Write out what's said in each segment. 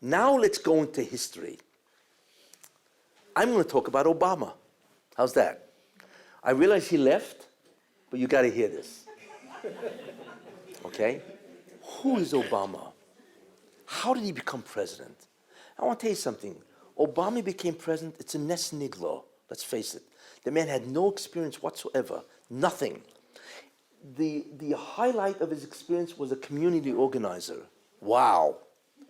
Now let's go into history. I'm going to talk about Obama. How's that? I realize he left, but you got to hear this. Okay? Who is Obama? How did he become president? I want to tell you something. Obama became president, it's a Nes Niglo. Let's face it. The man had no experience whatsoever. Nothing. The highlight of his experience was a community organizer. Wow.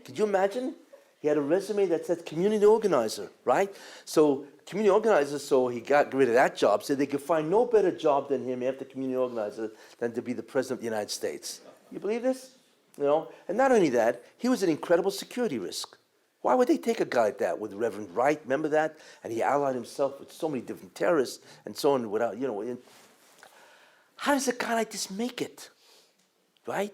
Could you imagine? He had a resume that said community organizer, right? So community organizer, so he got rid of that job, so they could find no better job than him after community organizer than to be the president of the United States. You believe this? You know? And not only that, he was an incredible security risk. Why would they take a guy like that with Reverend Wright? Remember that? And he allied himself with so many different terrorists and so on without, how does a guy like this make it? Right?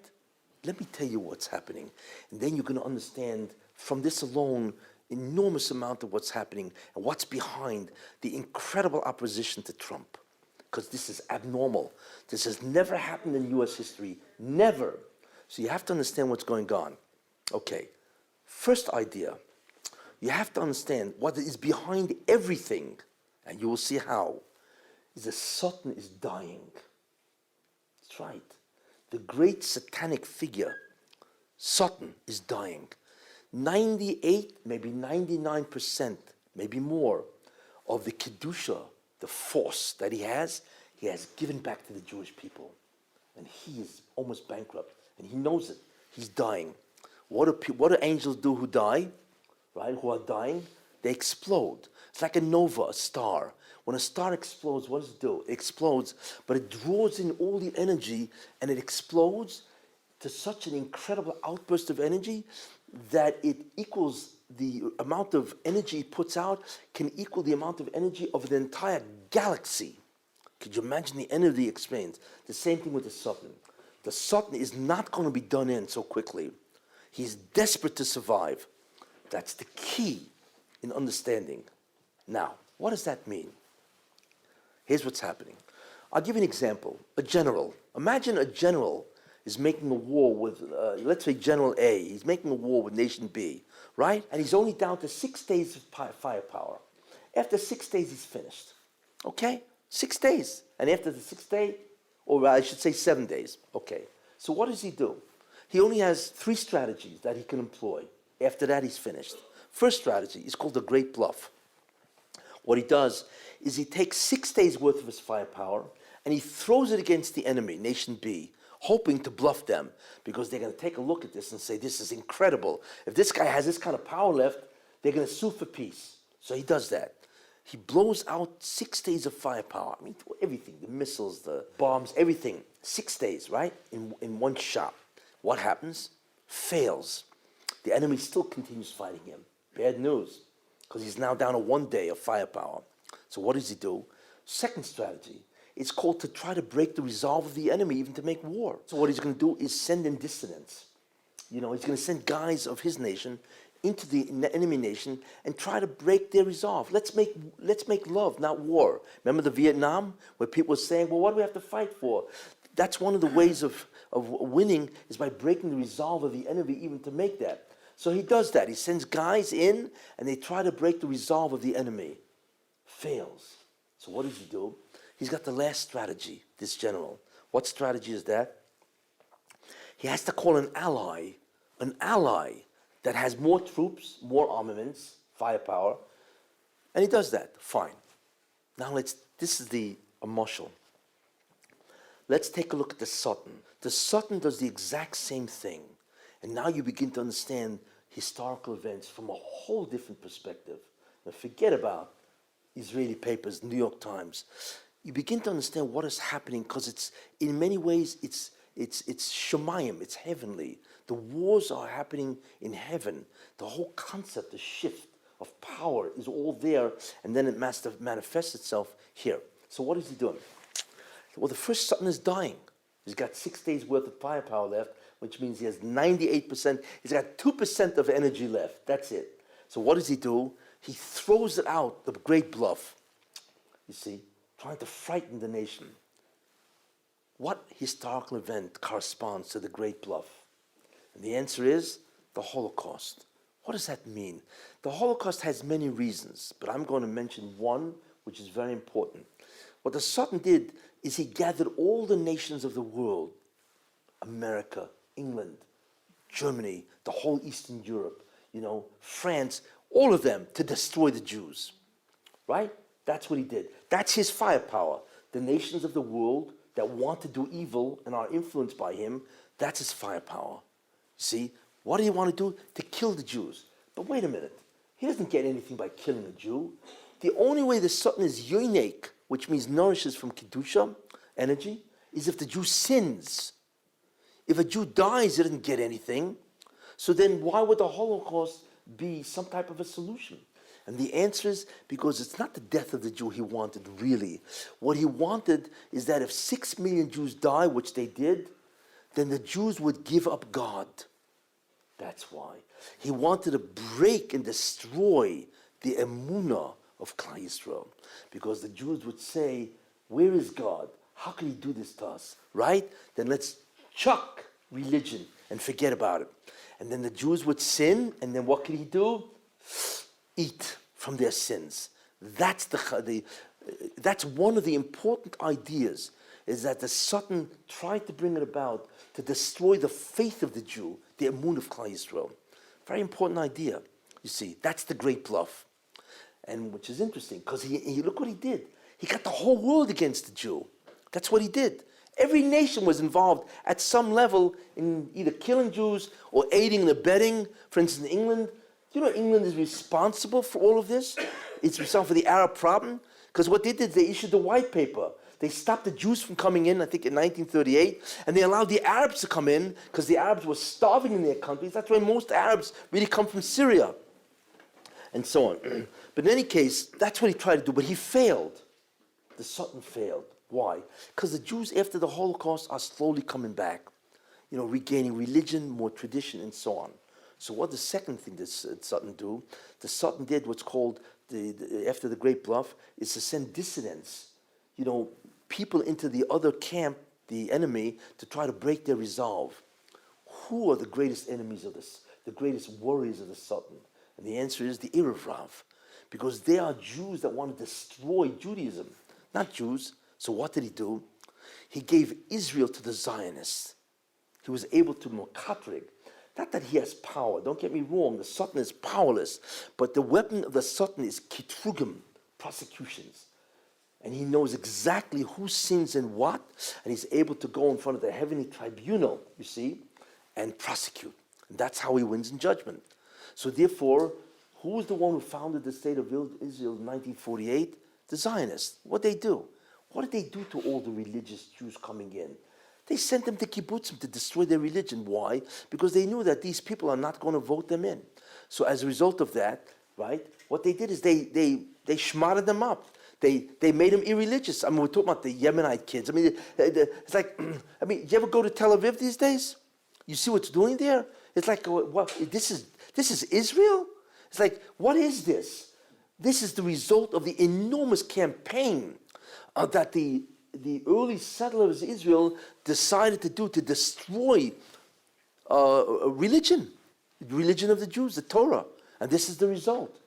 Let me tell you what's happening. And then you're going to understand from this alone enormous amount of what's happening and what's behind the incredible opposition to Trump. Because this is abnormal. This has never happened in U.S. history. Never. So you have to understand what's going on. Okay. First idea. You have to understand what is behind everything, and you will see how, is the Satan is dying. That's right. The great satanic figure, Satan, is dying. 98, maybe 99%, maybe more, of the Kedusha, the force that he has given back to the Jewish people. And he is almost bankrupt, and he knows it. He's dying. What do angels do who die, right, who are dying? They explode. It's like a nova, a star. When a star explodes, what does it do? It explodes, but it draws in all the energy, and it explodes to such an incredible outburst of energy that it equals the amount of energy it puts out can equal the amount of energy of the entire galaxy. Could you imagine the energy it explains? The same thing with the Satan. The Satan is not going to be done in so quickly. He's desperate to survive. That's the key in understanding. Now, what does that mean? Here's what's happening. I'll give you an example. A general. Imagine a general is making a war with, let's say General A. He's making a war with Nation B, right? And he's only down to 6 days of firepower. After 6 days, he's finished. Okay? 6 days. And after the 6th day, or I should say 7 days. Okay. So what does he do? He only has 3 strategies that he can employ. After that, he's finished. First strategy is called the Great Bluff. What he does is he takes 6 days' worth of his firepower and he throws it against the enemy, Nation B, hoping to bluff them because they're going to take a look at this and say, this is incredible. If this guy has this kind of power left, they're going to sue for peace. So he does that. He blows out 6 days of firepower. I mean, everything, the missiles, the bombs, everything. 6 days, right? In one shot. What happens? Fails. The enemy still continues fighting him. Bad news, because he's now down to 1 day of firepower. So what does he do? Second strategy. It's called to try to break the resolve of the enemy, even to make war. So what he's going to do is send in dissidents. He's going to send guys of his nation into the enemy nation and try to break their resolve. Let's make love, not war. Remember the Vietnam, where people were saying, well, what do we have to fight for? That's one of the ways of winning is by breaking the resolve of the enemy even to make that. So he does that. He sends guys in and they try to break the resolve of the enemy. Fails. So what does he do? He's got the last strategy, this general. What strategy is that? He has to call an ally that has more troops, more armaments, firepower, and he does that. Fine. Now this is a marshal. Let's take a look at the Satan. The Satan does the exact same thing. And now you begin to understand historical events from a whole different perspective. Now forget about Israeli papers, New York Times. You begin to understand what is happening because it's, in many ways, it's Shemayim, it's heavenly. The wars are happening in heaven. The whole concept, the shift of power is all there, and then it manifests itself here. So what is he doing? Well, the first Satan is dying. He's got 6 days worth of firepower left, which means he has 98%. He's got 2% of energy left. That's it. So what does he do? He throws it out, the Great Bluff. You see, trying to frighten the nation. What historical event corresponds to the Great Bluff? And the answer is the Holocaust. What does that mean? The Holocaust has many reasons, but I'm going to mention one which is very important. What the Sultan did is he gathered all the nations of the world, America, England, Germany, the whole Eastern Europe, France, all of them to destroy the Jews. Right? That's what he did. That's his firepower. The nations of the world that want to do evil and are influenced by him, that's his firepower. See, what do you want to do? To kill the Jews. But wait a minute. He doesn't get anything by killing a Jew. The only way the Sultan is yonik, which means nourishes from Kedusha, energy, is if the Jew sins. If a Jew dies, he doesn't get anything. So then why would the Holocaust be some type of a solution? And the answer is because it's not the death of the Jew he wanted, really. What he wanted is that if 6 million Jews die, which they did, then the Jews would give up God. That's why. He wanted to break and destroy the emunah of Klal Yisrael. Because the Jews would say, where is God? How can he do this to us? Right? Then let's chuck religion and forget about it. And then the Jews would sin, and then what could he do? Eat from their sins. That's that's one of the important ideas, is that the Sultan tried to bring it about to destroy the faith of the Jew, the emun of Klal Yisrael. Very important idea. You see, that's the great bluff. And which is interesting, because he look what he did. He got the whole world against the Jew. That's what he did. Every nation was involved at some level in either killing Jews or aiding and abetting. For instance, England. Do you know England is responsible for all of this? It's responsible for the Arab problem. Because what they did, they issued the white paper. They stopped the Jews from coming in, I think in 1938, and they allowed the Arabs to come in because the Arabs were starving in their countries. That's why most Arabs really come from Syria, and so on. But in any case, that's what he tried to do, but he failed. The Sultan failed. Why? Because the Jews after the Holocaust are slowly coming back, regaining religion, more tradition, and so on. So what the second thing the Sultan do? The Sultan did what's called, after the Great Bluff, is to send dissidents, people into the other camp, the enemy, to try to break their resolve. Who are the greatest enemies of this, the greatest warriors of the Sultan? And the answer is the Erev Rav, because they are Jews that want to destroy Judaism, not Jews. So what did he do? He gave Israel to the Zionists. He was able to mokatrig. Not that he has power, don't get me wrong, the Sultan is powerless, but the weapon of the Sultan is kitrugim, prosecutions. And he knows exactly who sins and what, and he's able to go in front of the heavenly tribunal, you see, and prosecute. And that's how he wins in judgment. So therefore, who was the one who founded the state of Israel in 1948? The Zionists. What did they do? What did they do to all the religious Jews coming in? They sent them to kibbutzim to destroy their religion. Why? Because they knew that these people are not going to vote them in. So as a result of that, right, what they did is they shmarted them up. They made them irreligious. I mean, we're talking about the Yemenite kids. I mean, it's like, you ever go to Tel Aviv these days? You see what's doing there? It's like, what? This is Israel? It's like, what is this? This is the result of the enormous campaign that the early settlers of Israel decided to do to destroy religion, the religion of the Jews, the Torah. And this is the result,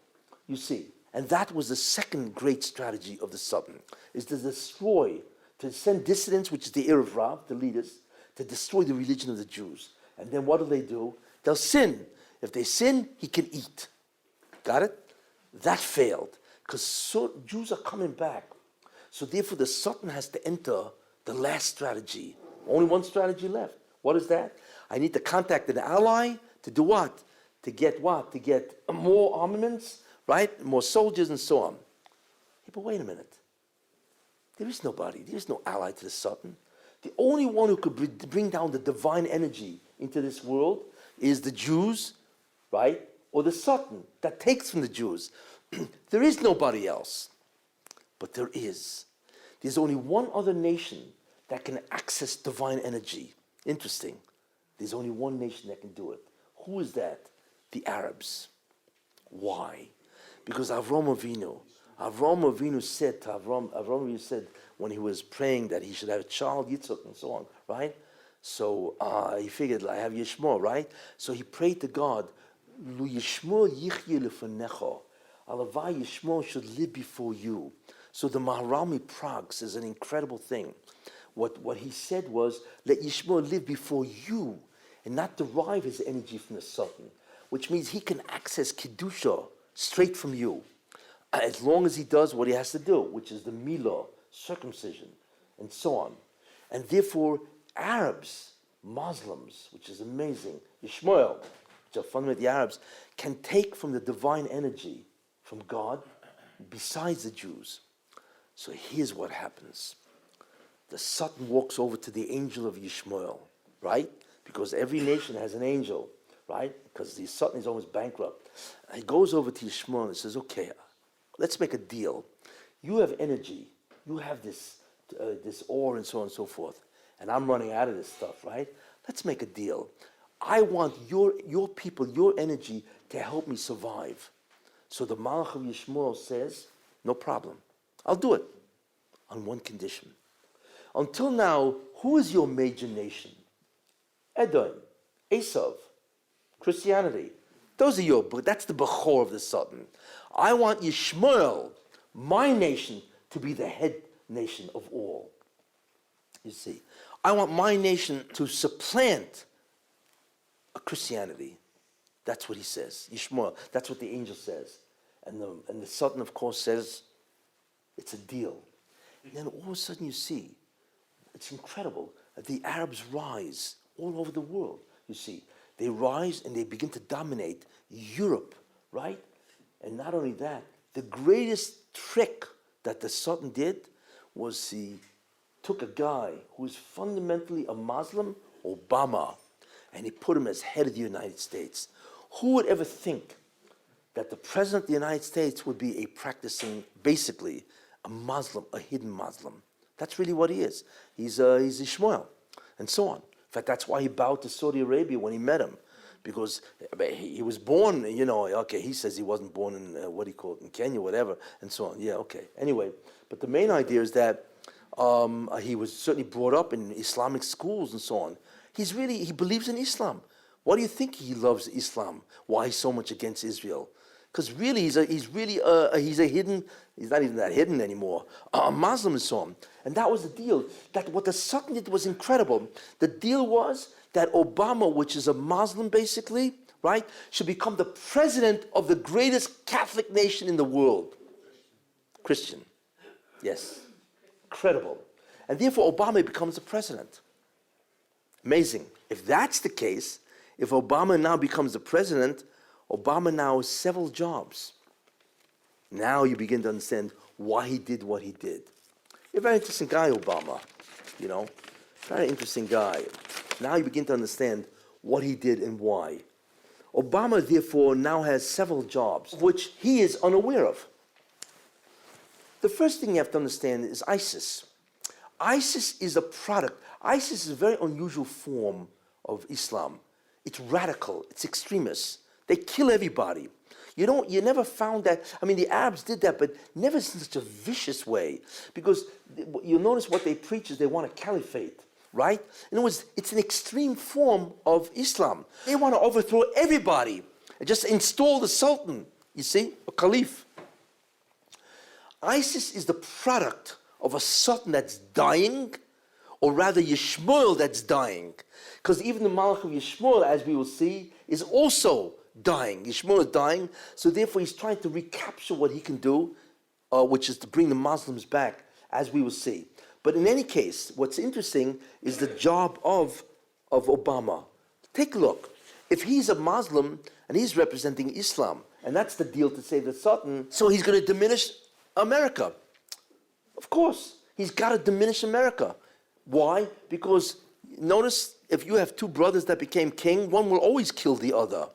you see. And that was the second great strategy of the Sultan, is to destroy, to send dissidents, which is the Erev Rav, the leaders, to destroy the religion of the Jews. And then what do? They'll sin. If they sin, he can eat. Got it? That failed, because Jews are coming back. So therefore, the Sultan has to enter the last strategy. Only one strategy left. What is that? I need to contact an ally to do what? To get what? To get more armaments, right? More soldiers and so on. Hey, but wait a minute. There is nobody. There is no ally to the Sultan. The only one who could bring down the divine energy into this world is the Jews, right? Or the Sultan that takes from the Jews. There is nobody else. But there is. There's only one other nation that can access divine energy. Interesting. There's only one nation that can do it. Who is that? The Arabs. Why? Because Avram Avinu said to Avram Avinu said when he was praying that he should have a child, Yitzhak, and so on, right? So he figured, I have Yishmael, right? So he prayed to God, Lu Yishmor Yichye Lefanecha. Alavai Yishmor should live before you. So the Maharami Prague says an incredible thing. What he said was, let Yishmor live before you and not derive his energy from the Sultan, which means he can access Kedusha straight from you, as long as he does what he has to do, which is the milah, circumcision, and so on. And therefore, Arabs, Muslims, which is amazing, Yishmael, which are fundamentally Arabs, can take from the divine energy from God besides the Jews. So here's what happens. The Sultan walks over to the angel of Yishmael, right? Because every nation has an angel, right? Because the Sultan is almost bankrupt. He goes over to Yishmael and says, okay, let's make a deal. You have energy. You have this ore and so on and so forth. And I'm running out of this stuff, right? Let's make a deal. I want your people, your energy to help me survive. So the Malach of Yishmael says, no problem. I'll do it on one condition. Until now, who is your major nation? Edom, Esav, Christianity. Those are that's the Bechor of the Sultan. I want Yishmael, my nation, to be the head nation of all. You see, I want my nation to supplant a Christianity. That's what he says. Yishmael, that's what the angel says. And the Sultan, of course, says, it's a deal. And then all of a sudden you see, it's incredible. The Arabs rise all over the world, you see. They rise and they begin to dominate Europe, right? And not only that, the greatest trick that the Sultan did was he took a guy who was fundamentally a Muslim, Obama, and he put him as head of the United States. Who would ever think that the president of the United States would be a practicing, basically, a Muslim, a hidden Muslim? That's really what he is. He's Ishmael, and so on. In fact, that's why he bowed to Saudi Arabia when he met him, because he was born, okay, he says he wasn't born in, in Kenya, whatever, and so on. Yeah, okay. Anyway, but the main idea is that he was certainly brought up in Islamic schools and so on. He believes in Islam. Why do you think he loves Islam? Why he's so much against Israel? Because really, he's a hidden, he's not even that hidden anymore, a Muslim and so on. And that was the deal. That what the Sultan did was incredible. The deal was that Obama, which is a Muslim basically, right, should become the president of the greatest Catholic nation in the world. Christian. Yes. Incredible. And therefore Obama becomes the president. Amazing. If that's the case, if Obama now becomes the president, Obama now has several jobs. Now you begin to understand why he did what he did. You're a very interesting guy, Obama. Very interesting guy. Now you begin to understand what he did and why. Obama, therefore, now has several jobs, which he is unaware of. The first thing you have to understand is ISIS. ISIS is a product. ISIS is a very unusual form of Islam. It's radical. It's extremist. They kill everybody. You never found that. I mean, the Arabs did that, but never in such a vicious way. Because you'll notice what they preach is they want a caliphate, right? In other words, it's an extreme form of Islam. They want to overthrow everybody and just install the sultan, you see, a caliph. ISIS is the product of a sultan that's dying, or rather Yishmael that's dying. Because even the Malach of Yishmael, as we will see, is also dying. Yishmael is dying, so therefore he's trying to recapture what he can do, which is to bring the Muslims back, as we will see. But in any case, what's interesting is the job of Obama. Take a look. If he's a Muslim and he's representing Islam, and that's the deal to save the Sultan, so he's going to diminish America. Of course, he's got to diminish America. Why? Because notice, if you have two brothers that became king, one will always kill the other,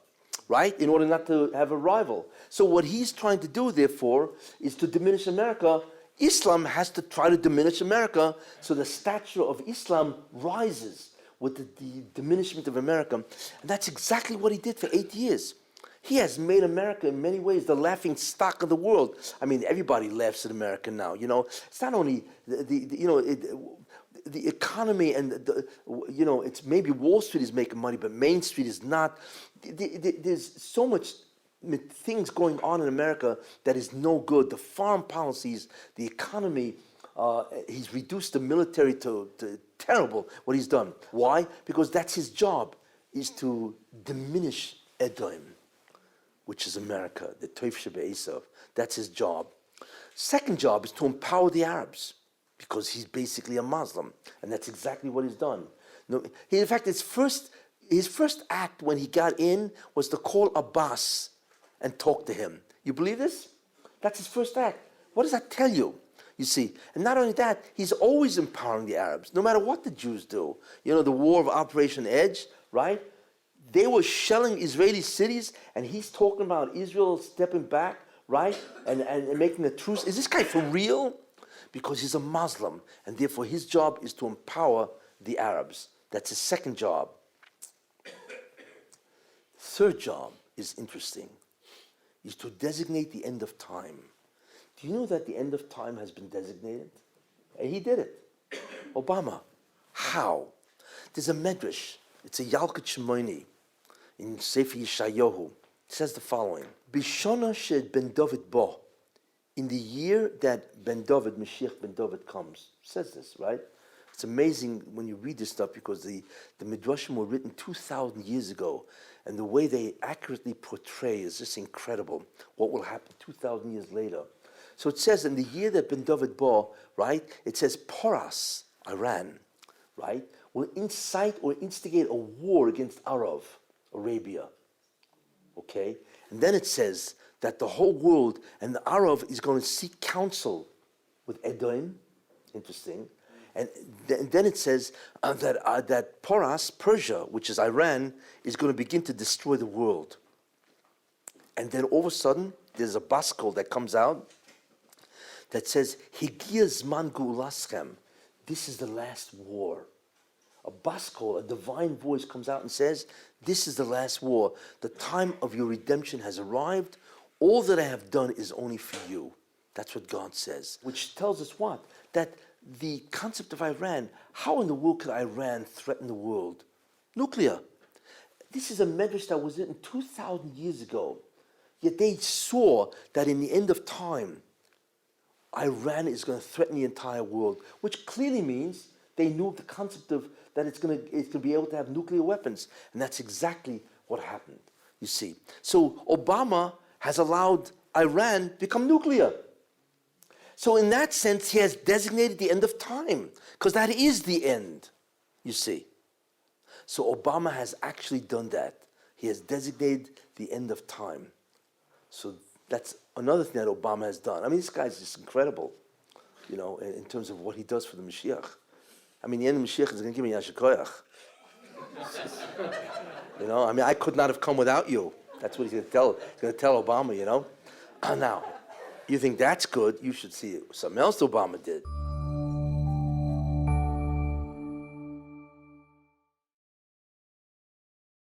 right? In order not to have a rival. So what he's trying to do, therefore, is to diminish America. Islam has to try to diminish America, so the stature of Islam rises with the diminishment of America. And that's exactly what he did for 8 years. He has made America in many ways the laughing stock of the world. I mean, everybody laughs at America now. It's not only the the economy and it's maybe Wall Street is making money, but Main Street is not. There's so much things going on in America that is no good. The foreign policies, the economy, he's reduced the military to terrible what he's done. Why? Because that's his job, is to diminish Edom, which is America, the Toif Shebe'esav. That's his job. Second job is to empower the Arabs, because he's basically a Muslim, and that's exactly what he's done. No, in fact, his first act when he got in was to call Abbas and talk to him. You believe this? That's his first act. What does that tell you? You see, and not only that, he's always empowering the Arabs, no matter what the Jews do. You know, the war of Operation Edge, right? They were shelling Israeli cities, and he's talking about Israel stepping back, right? And making a truce. Is this guy for real? Because he's a Muslim, and therefore his job is to empower the Arabs. That's his second job. Third job is interesting, is to designate the end of time. Do you know that the end of time has been designated? And he did it. Obama. How? There's a medrash. It's a Yalkut Shimoni in Sefer Yeshayahu. It says the following: Bishona shed Ben David bo, in the year that Ben David, Mashiach Ben David comes. It says this, right? It's amazing when you read this stuff, because the Midrashim were written 2,000 years ago, and the way they accurately portray is just incredible. What will happen 2,000 years later? So it says in the year that Ben David bore, right, it says Poras, Iran, right, will incite or instigate a war against Arabia. Okay? And then it says that the whole world and the Arab is going to seek counsel with Edom. Interesting. And then it says that Poras, Persia, which is Iran, is going to begin to destroy the world. And then all of a sudden, there's a baskol that comes out that says, Higia Zman Geulaschem. This is the last war. A baskol, a divine voice comes out and says, this is the last war. The time of your redemption has arrived. All that I have done is only for you. That's what God says. Which tells us what? That the concept of Iran, how in the world could Iran threaten the world? Nuclear. This is a medrash that was written 2,000 years ago. Yet they saw that in the end of time, Iran is going to threaten the entire world, which clearly means they knew the concept of that it's going to be able to have nuclear weapons. And that's exactly what happened, you see. So Obama has allowed Iran to become nuclear. So in that sense, he has designated the end of time, because that is the end, you see. So Obama has actually done that. He has designated the end of time. So that's another thing that Obama has done. I mean, this guy's just incredible, you know, in terms of what he does for the Mashiach. I mean, the end of Mashiach is going to give me Yasher Koyach. You know, I mean, I could not have come without you. That's what he's going to tell. He's going to tell Obama, you know. Now, you think that's good? You should see something else Obama did.